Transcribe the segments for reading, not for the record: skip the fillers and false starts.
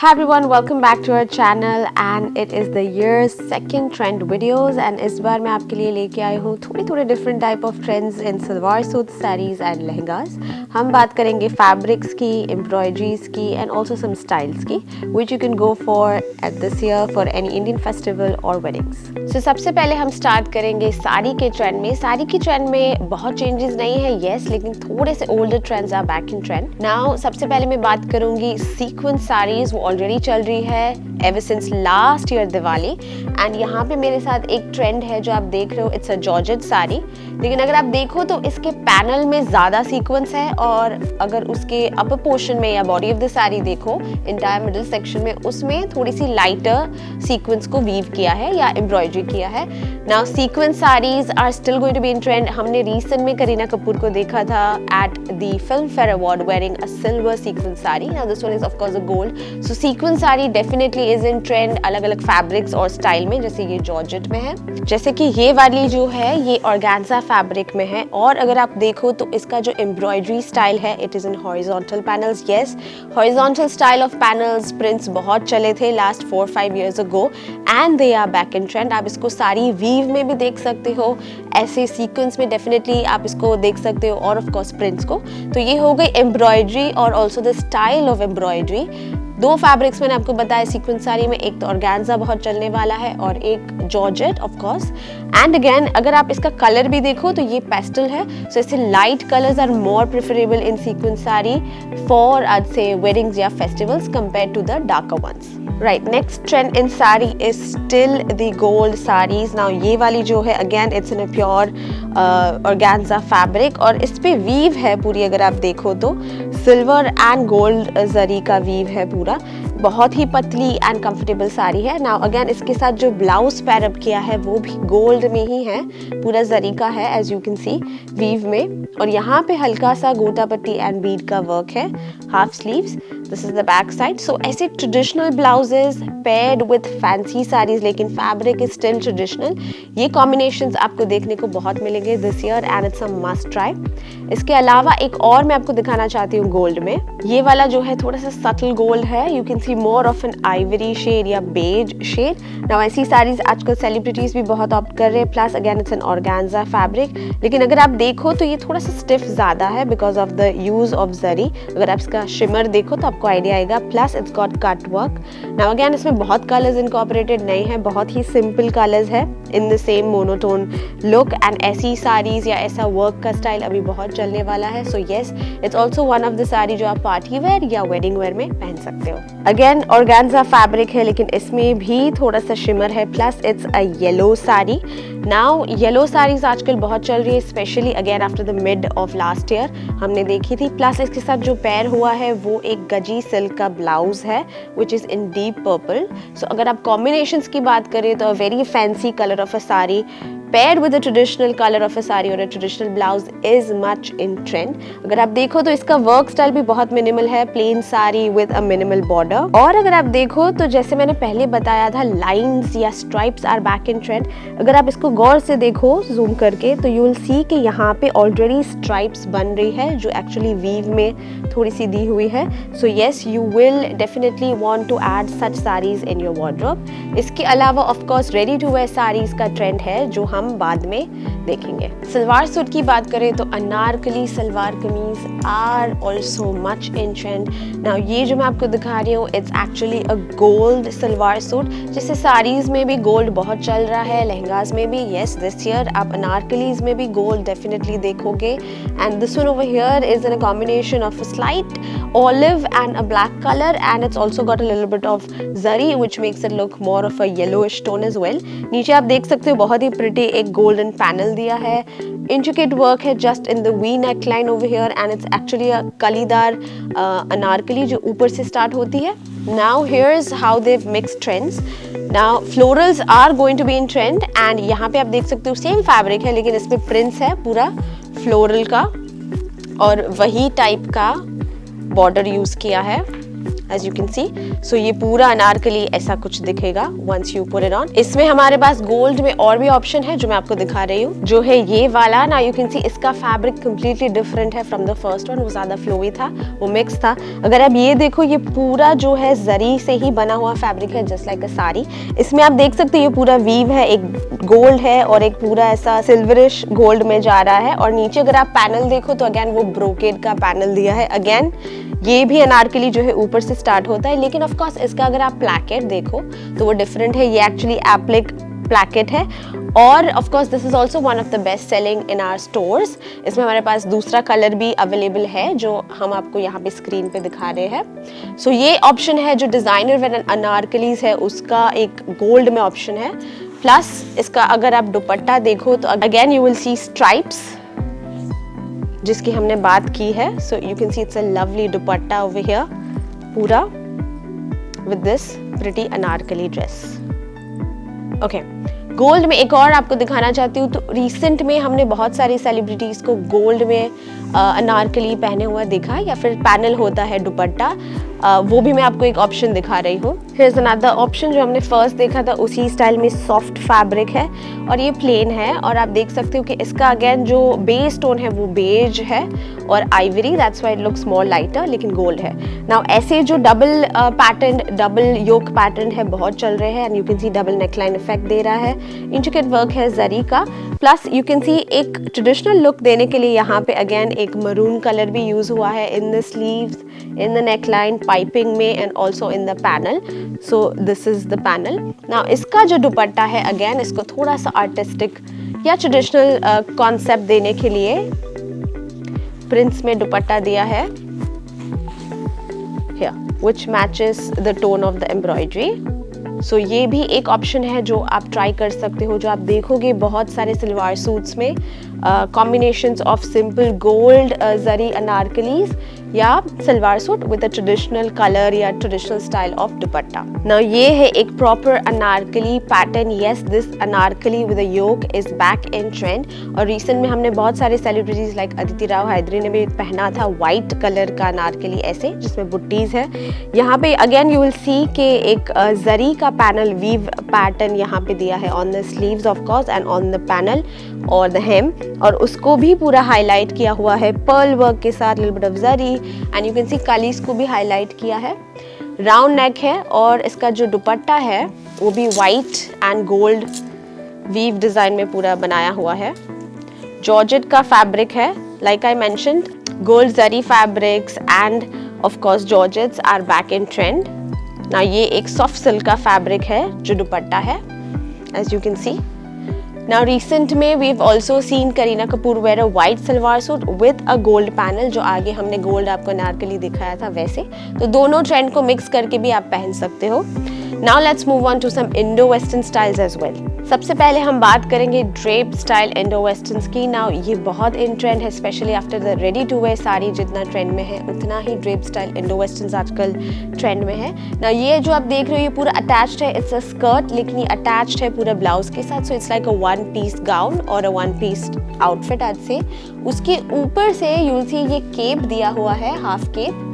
Hi everyone, welcome back to our channel and it is the year's second trend videos and इस बार मैं आपके लिए लेके आई हूँ थोड़े different type of trends in salwar suit sarees and lehengas. हम बात करेंगे fabrics की, embroideries की and also some styles की which you can go for at this year for any Indian festival or weddings. So सबसे पहले हम start करेंगे साड़ी के trend में। साड़ी की trend में बहुत changes नहीं है yes, लेकिन थोड़े से older trends are back in trend. Now सबसे पहले मैं बात करूँगी sequence sarees ऑलरेडी चल रही है ever since last year Diwali and यहाँ पे मेरे साथ एक ट्रेंड है जो आप देख रहे हो इट्स अ जॉर्जेट साड़ी लेकिन अगर आप देखो तो इसके पैनल में ज़्यादा सीक्वेंस है और अगर उसके अपर पोर्शन में या बॉडी ऑफ द साड़ी देखो इंटायर मिडिल सेक्शन में उसमें थोड़ी सी लाइटर सीक्वेंस को वीव किया है या एम्ब्रॉयडरी किया है। Now sequins saris are still going to be in trend. हमने रिसेंट में करीना कपूर को देखा था at the Filmfare award wearing a silver sequins sari. Now this one is of course a gold. So sequins sari definitely is in trend अलग अलग fabrics और style में, जैसे ये जॉर्जेट में है, जैसे कि ये वाली जो है ये ऑर्गेन्जा फैब्रिक में है और अगर आप देखो तो इसका जो एम्ब्रॉयडरी स्टाइल है it is in horizontal panels. Yes, horizontal style of panels prints बहुत चले थे last 4-5 years ago and they are back in trend. आप इसको सारी वीव में भी देख सकते हो, ऐसे सीक्वेंस में डेफिनेटली आप इसको देख सकते हो और ऑफ कोर्स प्रिंट्स को। तो ये हो गई एम्ब्रॉयडरी और also the style of embroidery. दो फैब्रिक्स मैंने आपको बताया सीक्वेंस साड़ी में, एक तो ऑर्गेन्जा बहुत चलने वाला है और एक georgette of course. And again अगर आप इसका कलर भी देखो तो ये पेस्टल है, सो इससे light colours are more preferable in sequins sari for I would say weddings या festivals compare to the darker ones. Right, next trend in sari is still the gold saris. Now ये वाली जो है again it's in a pure organza fabric और इस पे weave है पूरी, अगर आप देखो तो सिल्वर एंड गोल्ड जरी का वीव है पूरा। बहुत ही पतली एंड कंफर्टेबल साड़ी है। नाउ अगेन इसके साथ जो ब्लाउज पैरअप किया है वो भी गोल्ड में ही है, पूरा जरी का है as you can see weave में और यहाँ पे हल्का सा गोटा पट्टी एंड बीड का वर्क है, half sleeves. This is the back side. So ऐसे traditional blouses paired with fancy saris लेकिन फैब्रिक इज स्टिल ट्रेडिशनल। ये कॉम्बिनेशंस आपको देखने को बहुत मिलेंगे this year and it's a must try. इसके अलावा एक और मैं आपको दिखाना चाहती हूँ गोल्ड में। ये वाला जो है थोड़ा सा सटल गोल्ड है, you can see more of an ivory shade या बेज शेड। नाउ ऐसी साड़ीज आजकल सेलिब्रिटीज भी बहुत ऑप्ट कर रहे हैं, plus again it's an organza fabric लेकिन अगर आप देखो तो ये थोड़ा सा स्टिफ ज़्यादा है because of the use of zari. अगर आप इसका शिमर देखो तो आपको आइडिया आएगा, plus it's got cut work. Now again इसमें बहुत कलर्स इनकॉर्पोरेटेड नहीं है, बहुत ही सिंपल कलर्स है in the same monotone look and ऐसी साड़ीज या ऐसा वर्क का स्टाइल अभी बहुत चलने वाला है। So yes, it's also one of the sari जो आप पार्टी वेयर या वेडिंग वेयर में पहन सकते हो। अगेन ऑर्गेन्जा फैब्रिक है लेकिन इसमें भी थोड़ा सा शिमर है, plus it's a yellow sari. Now yellow saris आजकल बहुत चल रही है, specially again after the mid of last year हमने देखी थी। प्लस इसके साथ जो पेयर हुआ है वो एक गजी सिल्क का ब्लाउज है which is in deep purple. So अगर आप कॉम्बिनेशंस की बात करें तो a very fancy colour of a sari paired with a traditional color of a saree or a traditional blouse is much in trend. अगर आप देखो तो इसका वर्क स्टाइल भी बहुत मिनिमल है, plain sari with a minimal border। और अगर आप देखो तो जैसे मैंने पहले बताया था लाइंस या stripes are back in trend. अगर आप इसको गौर से देखो जूम करके तो यू विल सी कि यहाँ पे ऑलरेडी स्ट्राइप्स बन रही है जो एक्चुअली वीव में थोड़ी सी दी हुई है। So yes, you will definitely want to add such saris in your wardrobe. इसके अलावा of course ready to wear saris का ट्रेंड है जो हम बाद में देखेंगे। सलवार सूट की बात करें तो anarkali salwar kameez are also much in trend. Now ये जो मैं आपको दिखा रही हूँ it's actually a gold salwar suit, जिससे साड़ीज में भी गोल्ड बहुत चल रहा है, लहंगाज में भी। यस, दिस ईयर आप अनारकलीज में भी गोल्ड डेफिनेटली देखोगे and this one over here is in a combination of a slight olive and a black color and it's also got a little bit of zari which makes it look more of a yellowish tone as well। नीचे आप देख सकते हो बहुत ही pretty एक golden panel दिया है, intricate work है just in the V neckline over here and it's actually a कलीदार Anarkali जो ऊपर से start होती है। Now here's how they've mixed trends। Now florals are going to be in trend and यहाँ पे आप देख सकते हो same fabric है लेकिन इसमें prints है पूरा floral का और वही टाइप का बॉर्डर यूज किया है as you can see. So ये पूरा अनारकली ऐसा कुछ दिखेगा once you put it on. इसमें हमारे पास गोल्ड में और भी ऑप्शन है जो मैं आपको दिखा रही हूँ, जो है ये वाला. Now you can see इसका फैब्रिक completely different है from the first one. वो ज़्यादा फ्लोई था, वो मिक्स था. अगर आप ये देखो, ये पूरा जो है जरी से ही बना हुआ फैब्रिक है, जस्ट लाइक अ साड़ी. इसमें आप देख सकते हो ये पूरा वीव है, एक गोल्ड है और एक पूरा ऐसा सिल्वरिश गोल्ड में जा रहा है. और नीचे अगर आप पैनल देखो तो अगेन वो ब्रोकेड का पैनल दिया है. अगेन ये भी अनारकली जो है ऊपर से स्टार्ट होता है, लेकिन ऑफ कोर्स इसका अगर आप प्लैकेट देखो तो वो डिफरेंट है. ये एक्चुअली एप्लिक प्लैकेट है और of course this is also one of the best selling in our stores. इसमें हमारे पास दूसरा कलर भी अवेलेबल है जो हम आपको यहाँ पे स्क्रीन पे दिखा रहे हैं. सो ये ऑप्शन है जो डिजाइनर वेयर अनारकलीज है उसका एक गोल्ड में ऑप्शन है. प्लस इसका अगर आप दुपट्टा देखो तो again you will see stripes जिसकी हमने बात की है. So you can see it's a lovely dupatta over here पूरा with this pretty anarkali dress. Okay, gold में एक और आपको दिखाना चाहती हूँ. तो रिसेंट में हमने बहुत सारी सेलिब्रिटीज को गोल्ड में अनारकली पहने हुआ देखा, या फिर पैनल होता है दुपट्टा, वो भी मैं आपको एक ऑप्शन दिखा रही हूँ. हियर्स अनदर ऑप्शन जो हमने फर्स्ट देखा था उसी स्टाइल में सॉफ्ट फैब्रिक है और ये प्लेन है. और आप देख सकते हो कि इसका अगेन जो बेस टोन है वो बेज है और ivory, that's why it looks more lighter, लेकिन गोल्ड है. नाउ ऐसे जो double pattern, double yoke pattern है बहुत चल रहे हैं. And you can see double neckline effect दे रहा है, इंट्रिकेट वर्क है जरी का. प्लस यू कैन सी एक ट्रेडिशनल लुक देने के लिए यहाँ पे अगेन एक मरून कलर भी यूज हुआ है in the sleeves, in the neckline, piping में and also in the panel. So this is the panel. Now इसका जो दुपट्टा है अगेन इसको थोड़ा सा आर्टिस्टिक या ट्रेडिशनल कॉन्सेप्ट देने के लिए प्रिंट्स में दुपट्टा दिया है here, which matches the tone of the embroidery. सो ये भी एक ऑप्शन है जो आप ट्राई कर सकते हो, जो आप देखोगे बहुत सारे सलवार सूट्स में combinations of simple gold zari anarkalis या salwar suit with a traditional colour या traditional style of dupatta. Now ये है एक proper anarkali pattern. Yes, this anarkali with a yoke is back in trend. और रिसेंट में हमने बहुत सारे सेलिब्रिटीज लाइक अदिति राव हैदरी ने भी पहना था व्हाइट कलर का अनारकली ऐसे जिसमें बुट्टीज है. यहाँ पे अगेन यू विल सी के एक जरी का पैनल वीव पैटर्न यहाँ पे दिया है on the sleeves of course and on the panel और द हेम, और उसको भी पूरा हाईलाइट किया हुआ है पर्ल वर्क के साथ, little bit of zari, and you can see कलीस को भी हाईलाइट किया है. राउंड नेक है और इसका जो दुपट्टा है वो भी white and gold weave design में पूरा बनाया हुआ है. जॉर्जेट का फैब्रिक है, like I mentioned, gold zari fabrics and of course georgettes are back in trend. ना ये एक सॉफ्ट सिल्क का फैब्रिक है जो दुपट्टा है, as you can see. Now recent में we've also seen Kareena Kapoor wear a white salwar suit with a gold panel, जो आगे हमने गोल्ड आपको अनारकली दिखाया था वैसे. तो दोनों ट्रेंड को मिक्स करके भी आप पहन सकते हो. Now let's move on to some Indo-Western styles as well. सबसे पहले हम बात करेंगे ड्रेप स्टाइल इंडो-वेस्टर्न्स की. नाउ ये बहुत इन ट्रेंड है, specially after the ready to wear sari जितना ट्रेंड में है उतना ही ड्रेप स्टाइल इंडो-वेस्टर्न्स आजकल ट्रेंड में है. नाउ ये जो आप देख रहे हो ये पूरा अटैच्ड है, इट्स अ स्कर्ट, लेकिन ये अटैच्ड है पूरा ब्लाउज के साथ. So it's like a one piece gown और अ वन पीस आउटफिट आज से. उसके ऊपर से यू विल सी ये केप दिया हुआ है, half cape,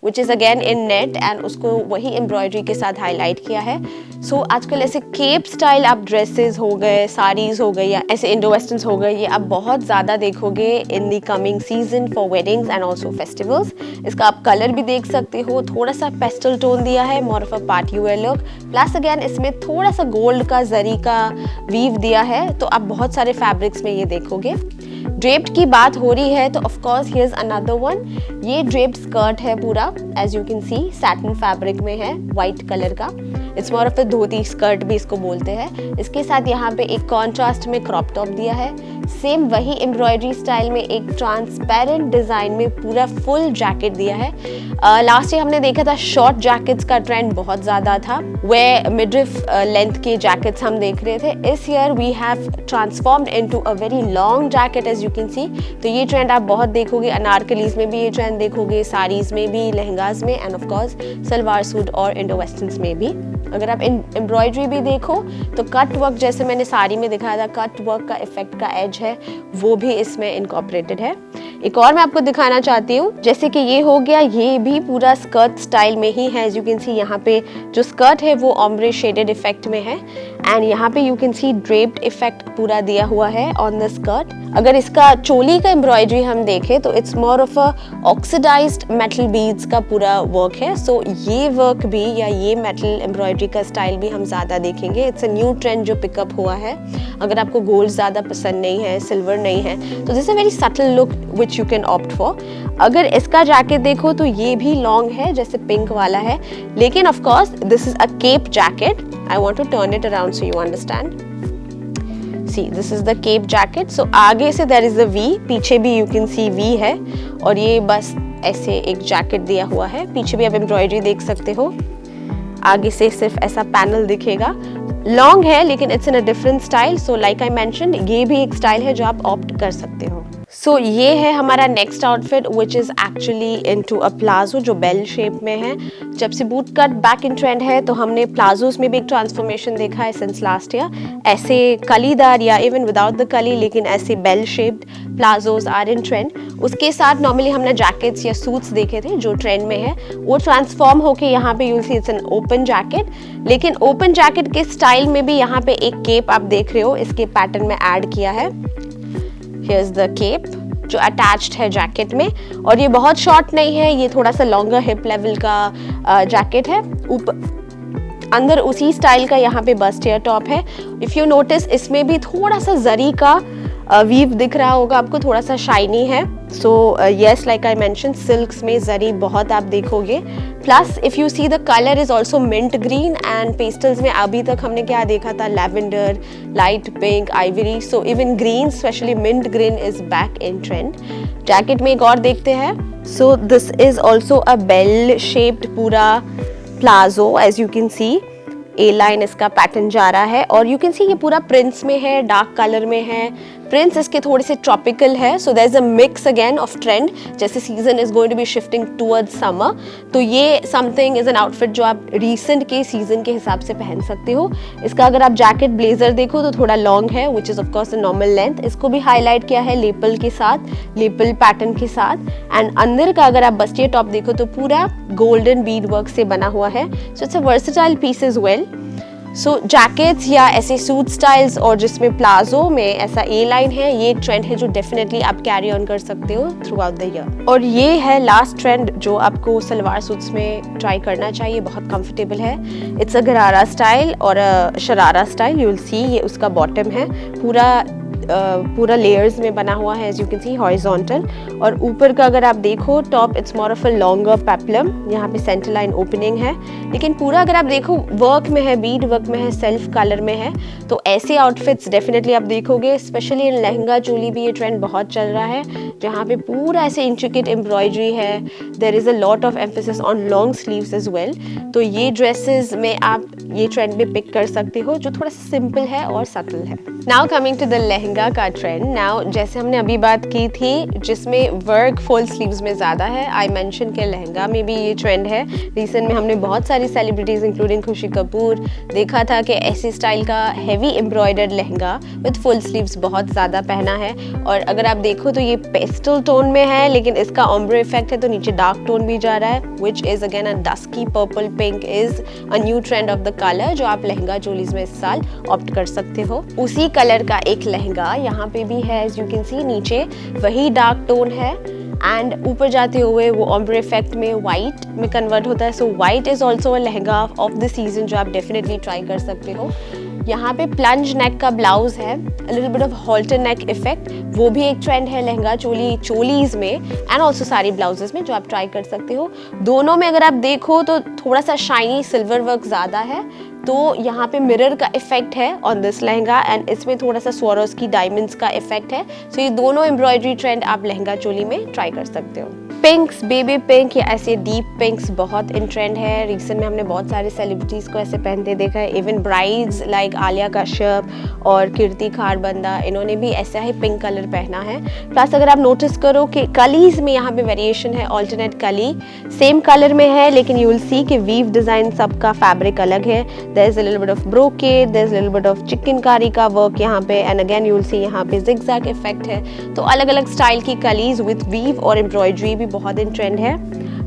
which is again in net, and उसको वही एम्ब्रॉयडरी के साथ हाईलाइट किया है. सो आजकल ऐसे केप स्टाइल आप ड्रेसेस हो गए, साड़ीज हो गई या ऐसे इंडो वेस्टर्न्स हो गए, ये आप बहुत ज़्यादा देखोगे in the coming season for weddings and also festivals. इसका आप कलर भी देख सकते हो, थोड़ा सा पेस्टल टोन दिया है, मोर of a party wear look. Plus again इसमें थोड़ा सा गोल्ड का जरी का वीव दिया है, तो आप बहुत सारे फैब्रिक्स में ये देखोगे. ड्रेप्ड की बात हो रही है तो of course here is another one. ये ड्रेप्ड स्कर्ट है पूरा, as you can see satin fabric में है, वाइट कलर का. It's more of a dhoti skirt भी इसको बोलते हैं. इसके साथ यहाँ पे एक कॉन्ट्रास्ट में क्रॉप टॉप दिया है. सेम वही एम्ब्रॉयडरी स्टाइल में एक ट्रांसपेरेंट डिजाइन में पूरा फुल जैकेट दिया है. लास्ट ईयर हमने देखा था शॉर्ट जैकेट्स का ट्रेंड बहुत ज़्यादा था, वे मिडरिफ लेंथ के जैकेट्स हम देख रहे थे. इस year we have transformed into a very long jacket, as you can see. तो ये ट्रेंड आप बहुत देखोगे, अनारकलीज में भी ये ट्रेंड देखोगे, साड़ीज में भी, लहंगाज में, and of course salwar suit और इंडो वेस्टर्न्स में भी. अगर आप एम्ब्रॉयडरी भी देखो तो कट वर्क जैसे मैंने साड़ी में दिखाया था, कट वर्क का इफेक्ट का एज है वो भी इसमें इनकॉर्पोरेटेड है। एक और मैं आपको दिखाना चाहती हूँ, जैसे कि ये हो गया, ये भी पूरा स्कर्ट स्टाइल में ही है। एज यू कैन सी यहाँ पे जो स्कर्ट है वो ऑम्ब्रे शेडेड इफेक्ट में है एंड यहाँ पे you can C draped effect पूरा दिया हुआ है ऑन द स्कर्ट। अगर इसका चोली का एम्ब्रॉयडरी हम देखें तो it's more of a oxidised metal beads का पूरा वर्क है। सो ये वर्क भी या ये मेटल एम्ब्रॉयडरी का स्टाइल भी हम ज़्यादा देखेंगे। इट्स अ न्यू ट्रेंड जो पिकअप हुआ है। अगर आपको गोल्ड ज़्यादा पसंद नहीं है, सिल्वर नहीं है, तो this a very subtle look which you can opt for. अगर इसका जैकेट देखो तो ये भी लॉन्ग है जैसे पिंक वाला है, लेकिन of course this is a cape jacket. I want to turn it around so you understand. See this is the cape jacket. So आगे से देयर इज अ वी, पीछे भी यू कैन सी वी है और ये बस ऐसे एक जैकेट दिया हुआ है। पीछे भी आप एम्ब्रॉयडरी देख सकते हो, आगे से सिर्फ ऐसा पैनल दिखेगा। लॉन्ग है लेकिन it's in a different style. So like I mentioned, ये भी एक स्टाइल है जो आप ऑप्ट कर सकते हो। सो ये है हमारा next outfit which is actually into a palazzo जो बेल शेप में है। जब से boot cut back in trend है तो हमने प्लाजोस में भी एक ट्रांसफॉर्मेशन देखा है सिंस लास्ट ईयर। ऐसे कलीदार या इवन विदाउट द कली, लेकिन ऐसे bell shaped palazzos are in trend. उसके साथ नॉर्मली हमने जैकेट्स या सूट्स देखे थे जो ट्रेंड में है, वो ट्रांसफॉर्म होके यहाँ पे you'll see it's an open jacket. लेकिन ओपन जैकेट के स्टाइल में भी यहाँ पे एक केप आप देख रहे हो, इसके पैटर्न में ऐड किया है। Here's the cape जो अटैच्ड है जैकेट में, और ये बहुत शॉर्ट नहीं है, ये थोड़ा सा लॉन्गर हिप लेवल का जैकेट है। ऊपर अंदर उसी स्टाइल का यहाँ पे बस्ट एयर टॉप है। इफ़ यू नोटिस इसमें भी थोड़ा सा जरी का वीव दिख रहा होगा आपको, थोड़ा सा शाइनी है। So yes, like I mention, silks में जरी बहुत आप देखोगे। Plus if you see the colour is also mint green and pastels में अभी तक हमने क्या देखा था, lavender, light pink, ivory. So even green, specially mint green is back in trend. Jacket में एक और देखते हैं। So this is also a bell shaped पूरा palazzo. As you can see A line इसका पैटर्न जा रहा है और यू कैन सी ये पूरा प्रिंट्स में है, डार्क कलर में है। प्रिंट्स इसके थोड़े से ट्रॉपिकल है। So there is a mix again of trend, जैसे season is going to be shifting towards summer, तो ये समथिंग इज एन आउटफिट जो आप रीसेंट के सीजन के हिसाब से पहन सकते हो। इसका अगर आप जैकेट ब्लेजर देखो तो थोड़ा लॉन्ग है which is of course a normal length. इसको भी हाईलाइट किया है लेपल के साथ, लेपल पैटर्न के साथ। एंड अंदर का अगर आप बस्टियर टॉप देखो तो पूरा गोल्डन बीड वर्क से बना हुआ है। So it's a versatile piece is well. So jackets या ऐसे सूट स्टाइल्स और जिसमें प्लाजो में ऐसा ए लाइन है, ये एक ट्रेंड है जो डेफिनेटली आप कैरी ऑन कर सकते हो थ्रू आउट द ईयर। और ये है लास्ट ट्रेंड जो आपको सलवार सूट्स में ट्राई करना चाहिए, बहुत कंफर्टेबल है। इट्स अ गरारा स्टाइल और शरारा स्टाइल। यू विल सी ये उसका बॉटम है, पूरा लेयर्स में बना हुआ है, as you can see horizontal. और ऊपर का अगर आप देखो top, it's more of a longer peplum, यहाँ पे सेंटर लाइन ओपनिंग है। लेकिन पूरा अगर आप देखो वर्क में है, बीड वर्क में है, सेल्फ कलर में है। तो ऐसे आउटफिट्स डेफिनेटली आप देखोगे, स्पेशली इन लहंगा चोली भी ये ट्रेंड बहुत चल रहा है, जहाँ पे पूरा ऐसे इंट्रिकेट एम्ब्रॉयडरी है। There is a lot of emphasis on long sleeves as well. तो ये ड्रेसेस में आप ये ट्रेंड भी पिक कर सकते हो जो थोड़ा सा सिंपल है और सटल है। Now coming to the lehenga का ट्रेंड। नाउ जैसे हमने अभी बात की थी जिसमें वर्क फुल स्लीव्स में ज़्यादा है, आई मेंशन के लहंगा में भी ये ट्रेंड है। रिसेंट में हमने बहुत सारी सेलिब्रिटीज़ इंक्लूडिंग खुशी कपूर देखा था कि ऐसी स्टाइल का heavy embroidered lehenga with full sleeves बहुत ज़्यादा पहना है। और अगर आप देखो तो ये पेस्टल टोन में है, लेकिन इसका ऑम्ब्रे इफेक्ट है तो नीचे डार्क टोन भी जा रहा है, which is again a dusky purple pink is a new trend of the colour जो आप लहंगा चोलीज में इस साल ऑप्ट कर सकते हो। उसी कलर का एक लहंगा यहाँ पे भी है, एज यू कैन सी नीचे वही डार्क टोन है एंड ऊपर जाते हुए वो ऑम्ब्रे इफेक्ट में वाइट में कन्वर्ट होता है। So white is also a lehenga of the season जो आप डेफिनेटली ट्राई कर सकते हो। यहाँ पे प्लंज नेक का ब्लाउज है, अ little bit of halter neck effect, वो भी एक ट्रेंड है लहंगा चोलीज में एंड ऑल्सो सारी ब्लाउजेस में जो आप ट्राई कर सकते हो। दोनों में अगर आप देखो तो थोड़ा सा शाइनी सिल्वर वर्क ज़्यादा है, तो यहाँ पे मिरर का इफेक्ट है ऑन दिस लहंगा एंड इसमें थोड़ा सा स्वरोस्की डायमंड्स का इफेक्ट है। सो ये दोनों एम्ब्रॉयडरी ट्रेंड आप लहंगा चोली में ट्राई कर सकते हो। पिंक्स, बेबी पिंक या ऐसे डीप पिंक्स बहुत इन ट्रेंड है। रिसेंट में हमने बहुत सारे सेलिब्रिटीज़ को ऐसे पहनते देखा है, even brides like Alia Kashyap और कीर्ति खारबंदा, इन्होंने भी ऐसा ही पिंक कलर पहना है। प्लस अगर आप नोटिस करो कि कलीज में यहाँ पे वेरिएशन है, ऑल्टरनेट कली सेम कलर में है, लेकिन यू विल सी कि वीव डिज़ाइन सबका फैब्रिक अलग है। There is a little bit of brocade, there is a little bit of chikankari का वर्क यहाँ पे, and again you will see यहाँ पे जिगजैग इफेक्ट है। तो अलग अलग स्टाइल की कलीज विथ वीव और एम्ब्रॉयडरी भी बहुत इन ट्रेंड है।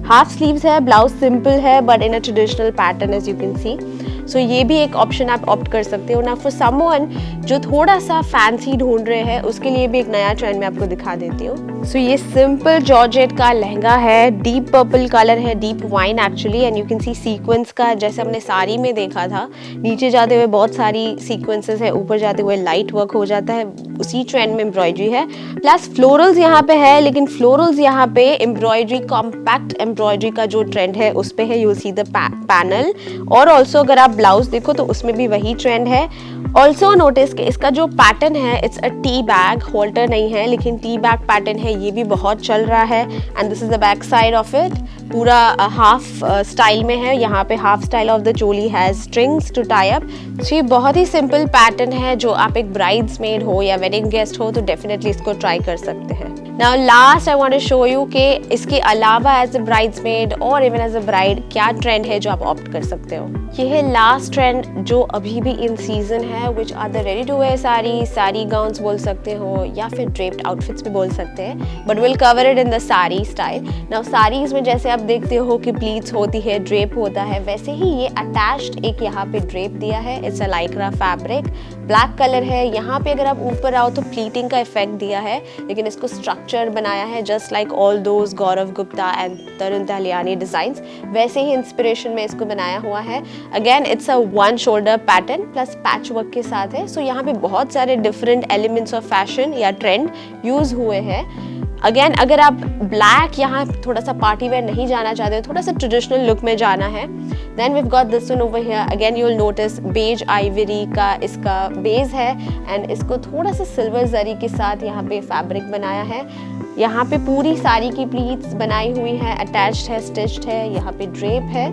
हाफ स्लीव्स है, ब्लाउज सिंपल है but in a traditional pattern as you can see. So ये भी एक ऑप्शन आप ऑप्ट कर सकते हो ना। फॉर समवन जो थोड़ा सा फैंसी ढूंढ रहे हैं उसके लिए भी एक नया ट्रेंड मैं आपको दिखा देती हूँ। सो ये सिंपल जॉर्जेट का लहंगा है, डीप पर्पल कलर है, deep wine actually, and you can C sequence का जैसे हमने साड़ी में देखा था, नीचे जाते हुए बहुत सारी सीक्वेंसेस है, ऊपर जाते हुए लाइट वर्क हो जाता है, उसी ट्रेंड में एम्ब्रॉयडरी है। प्लस फ्लोरल्स यहाँ पे है, लेकिन फ्लोरल्स यहाँ पे एम्ब्रॉयडरी, कॉम्पैक्ट एम्ब्रॉयडरी का जो ट्रेंड है उस पे है, यू सी द पैनल। और ऑल्सो अगर आप ब्लाउज देखो तो उसमें भी वही ट्रेंड है। ऑल्सो नोटिस कि इसका जो पैटर्न है it's a tea bag, holder नहीं है लेकिन टी बैग पैटर्न है, ये भी बहुत चल रहा है। And this is the back side of it, पूरा हाफ स्टाइल में है, यहाँ पे half style of the choli has strings to tie up. ये बहुत ही सिंपल पैटर्न है, जो आप एक ब्राइड्समेड हो या वेडिंग गेस्ट हो तो डेफिनेटली इसको ट्राई कर सकते हैं। Now last I want to show you कि इसके अलावा एज अ ब्राइड्समेड और इवन एज अ ब्राइड क्या ट्रेंड है जो आप ऑप्ट कर सकते हो। ये है लास्ट ट्रेंड जो अभी भी इन सीजन है, which are the ready to wear sari gowns बोल सकते हो या फिर ड्रेप्ड आउटफिट्स भी बोल सकते हैं, but will cover it in the sari style. Now saris में जैसे आप देखते हो कि प्लीट्स होती है, ड्रेप होता है, वैसे ही ये अटैच्ड एक यहाँ पे ड्रेप दिया है। It's a Lycra fabric, black colour है। यहाँ पे अगर आप ऊपर आओ तो प्लीटिंग का इफेक्ट दिया है, लेकिन इसको स्ट्रक्चर बनाया है just like all those Gaurav Gupta and Tarun Tahaliyani designs, वैसे ही इंस्पिरेशन में इसको बनाया हुआ है। Again it's a one shoulder pattern plus patch work के साथ है। सो यहाँ पे बहुत सारे डिफरेंट एलिमेंट्स ऑफ फैशन या ट्रेंड यूज हुए हैं। अगेन अगर आप ब्लैक यहाँ थोड़ा सा पार्टी वेयर नहीं जाना चाहते हो, थोड़ा सा ट्रेडिशनल लुक में जाना है, then we got this one over here. Again you will notice beige ivory का इसका बेस है, एंड इसको थोड़ा सा सिल्वर जरी के साथ यहाँ पे फैब्रिक बनाया है। यहाँ पे पूरी साड़ी की प्लीट्स बनाई हुई है, अटैच्ड है, स्टिच्ड है, यहाँ पे ड्रेप है,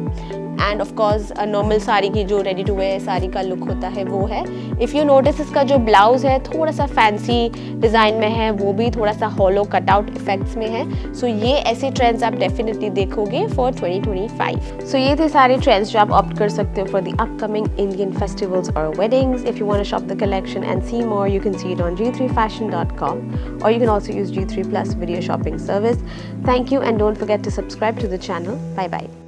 and of course normal sari की जो रेडी टू वेयर साड़ी का लुक होता है वो है। इफ़ यू नोटिस इसका जो ब्लाउज है थोड़ा सा फैंसी डिज़ाइन में है, वो भी थोड़ा सा हॉलो कटआउट इफेक्ट्स में है। सो ये ऐसे ट्रेंड्स आप डेफिनेटली देखोगे फॉर 2025। सो ये थे सारे ट्रेंड्स जो आप ऑप्ट कर सकते हो for the upcoming Indian festivals और weddings. If you want to shop the collection and see more, you can see it on g3fashion.com, or you can also use G3 Plus video shopping service. Thank you and don't forget to subscribe to the channel. Bye bye.